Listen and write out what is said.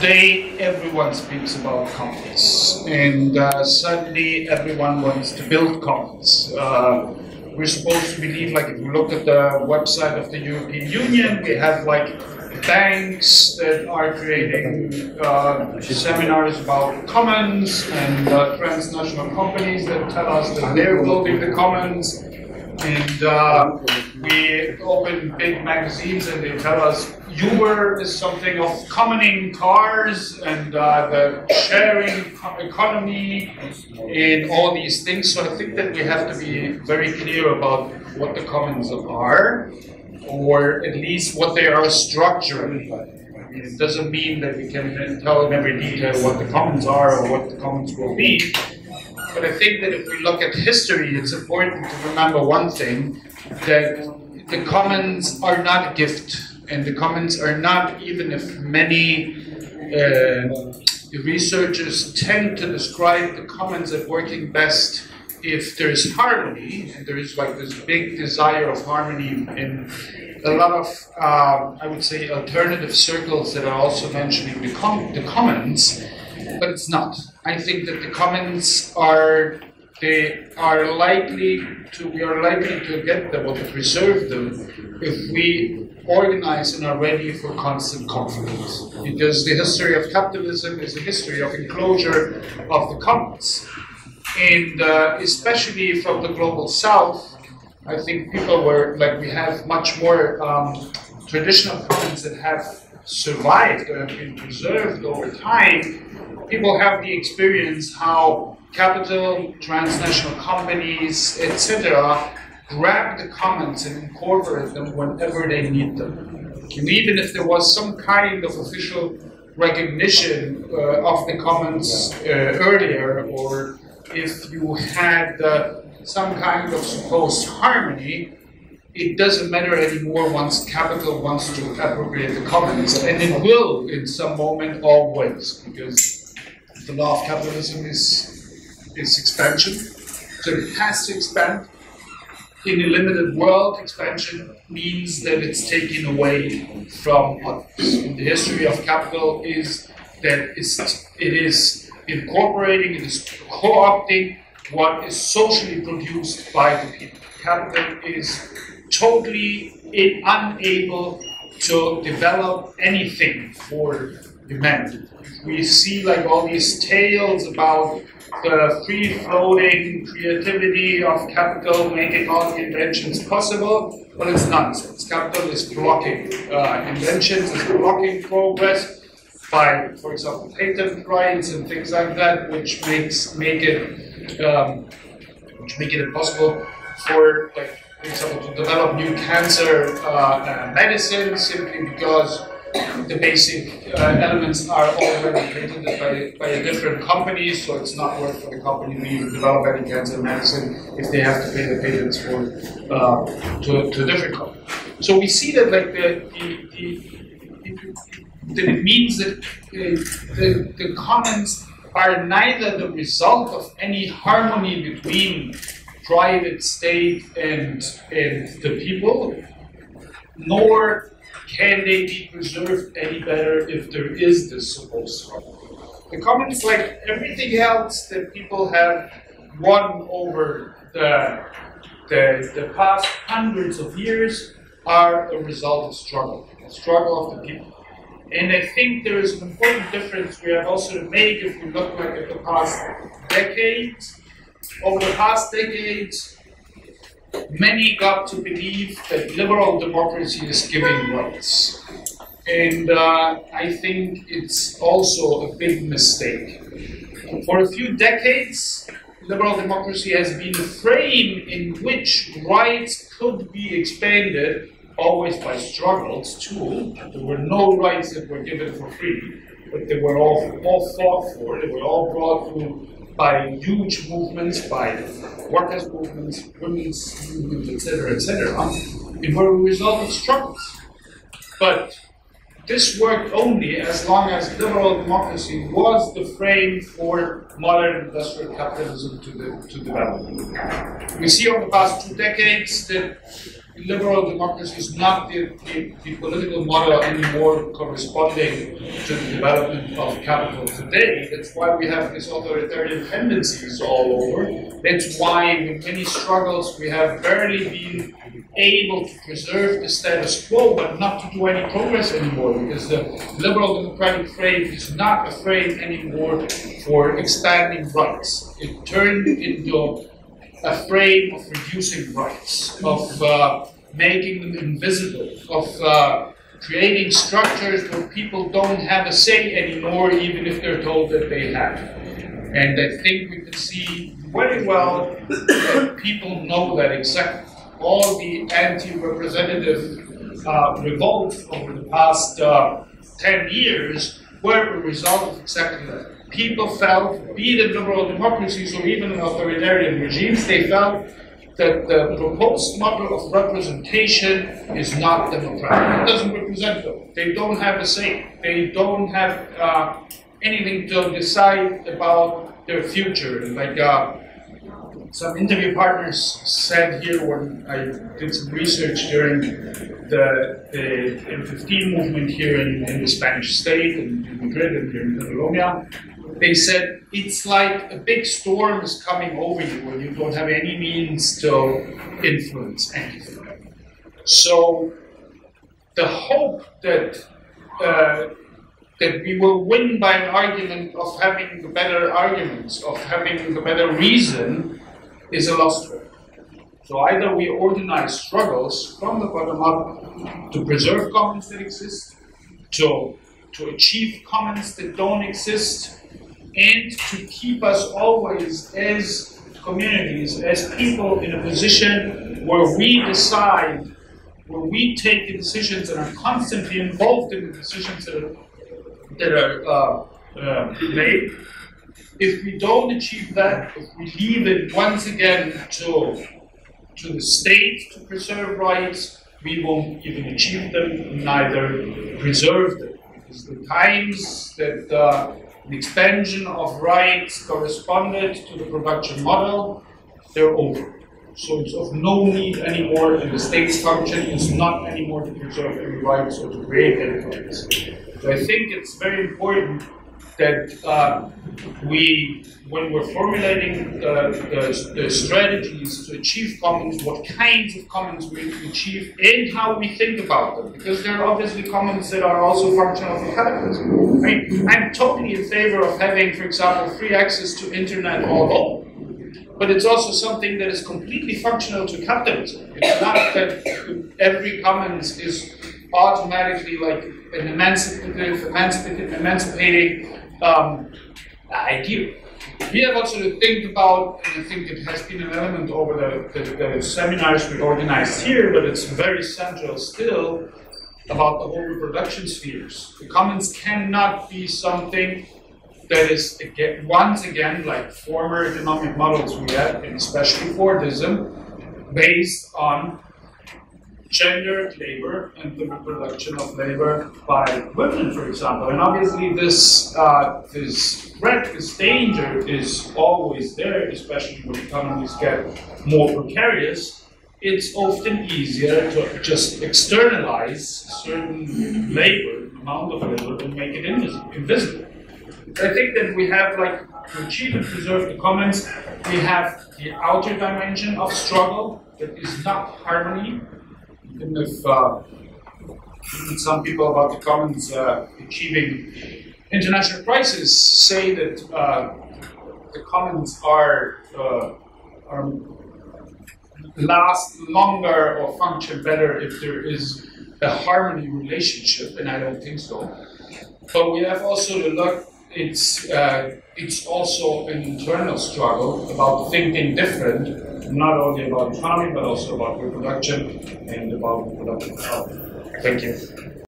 Today, everyone speaks about commons, and suddenly everyone wants to build commons. We're supposed to believe, like if you look at the website of the European Union, we have like banks that are creating seminars about commons, and transnational companies that tell us that they're building the commons. And we open big magazines and they tell us Uber is something of commoning cars and the sharing economy and all these things. So I think that we have to be very clear about what the commons are, or at least what they are structurally. It doesn't mean that we can tell in every detail what the commons are or what the commons will be. But I think that if we look at history, it's important to remember one thing, that the commons are not a gift. And the commons are not, even if many researchers tend to describe the commons as working best if there is harmony, and there is like this big desire of harmony in a lot of, I would say, alternative circles that are also mentioning the commons, but it's not. I think that the commons are, we are likely to get them or to preserve them if we organize and are ready for constant conflict. Because the history of capitalism is a history of enclosure of the commons. And especially from the global south, I think people were, like we have much more traditional commons that have survived or have been preserved over time. People have the experience how capital, transnational companies, etc., grab the commons and incorporate them whenever they need them. And even if there was some kind of official recognition of the commons earlier, or if you had some kind of supposed harmony, it doesn't matter anymore once capital wants to appropriate the commons. And it will, in some moment, always, because the law of capitalism is expansion. So it has to expand. In a limited world, expansion means that it's taken away from others. And the history of capital is that it is incorporating, it is co-opting what is socially produced by the people. Capital is totally unable to develop anything for humanity. We see like all these tales about the free-floating creativity of capital making all the inventions possible, but it's nonsense. Capital is blocking inventions, is blocking progress by, for example, patent rights and things like that, which make it impossible for, like, for example, to develop new cancer medicines simply because the basic elements are already patented by a different company, so it's not worth for the company to even develop any cancer medicine if they have to pay the patents for to a different company. So we see that like that it means that the commons are neither the result of any harmony between private state and the people, nor can they be preserved any better if there is this supposed harmony. The commons, like everything else that people have won over the past hundreds of years, are a result of struggle, a struggle of the people. And I think there is an important difference we have also to make if we look like at the past decades. Over the past decades, many got to believe that liberal democracy is giving rights. And I think it's also a big mistake. For a few decades, liberal democracy has been a frame in which rights could be expanded, always by struggles too. There were no rights that were given for free, but they were all fought for. They were all brought through by huge movements, by workers' movements, women's movements, etc., and were a result of struggles. But this worked only as long as liberal democracy was the frame for modern industrial capitalism to develop. We see over the past 2 decades that liberal democracy is not the political model anymore corresponding to the development of capital today. That's why we have these authoritarian tendencies all over. That's why with many struggles we have barely been able to preserve the status quo, but not to do any progress anymore, because the liberal democratic frame is not a frame anymore for expanding rights. It turned into a frame of reducing rights, of making them invisible, of creating structures where people don't have a say anymore, even if they're told that they have. And I think we can see very well that people know that exactly. All the anti-representative revolts over the past 10 years were a result of exactly that. People felt, be it in liberal democracies or even in authoritarian regimes, they felt that the proposed model of representation is not democratic. It doesn't represent them. They don't have a say. They don't have anything to decide about their future. Like some interview partners said here when I did some research during the M15 movement here in the Spanish state, in Madrid and here in Catalonia. They said it's like a big storm is coming over you and you don't have any means to influence anything. So the hope that that we will win by an argument of having the better arguments, of having the better reason, is a lost hope. So either we organize struggles from the bottom up to preserve commons that exist, to achieve commons that don't exist, and to keep us always as communities, as people in a position where we decide, where we take the decisions and are constantly involved in the decisions that are made. If we don't achieve that, if we leave it once again to the state to preserve rights, we won't even achieve them, neither preserve them. Because the times that the expansion of rights corresponded to the production model, they're over. So it's of no need anymore, and the state's function is not anymore to preserve any rights or to create any rights. So I think it's very important that when we're formulating the strategies to achieve commons, what kinds of commons we achieve and how we think about them. Because there are obviously commons that are also functional for capitalism. I mean, I'm totally in favor of having, for example, free access to internet all over. But it's also something that is completely functional to capitalism. It's not that every commons is automatically like an emancipating idea. We have also to think about, and I think it has been an element over the seminars we organized here, but it's very central still, about the whole reproduction spheres. The commons cannot be something that is, again, once again, like former economic models we had, and especially Fordism, based on gendered labor and the reproduction of labor by women, for example. And obviously this threat, this danger is always there, especially when economies get more precarious. It's often easier to just externalize certain labor, amount of labor, and make it invisible. I think that we have, like, to achieve and preserve the commons, we have the outer dimension of struggle that is not harmony. Even if some people about the commons achieving international prices say that the commons are last longer or function better if there is a harmony relationship, and I don't think so. But we have also to look. It's also an internal struggle about thinking different, not only about economy, but also about reproduction and about reproductive health. Thank you.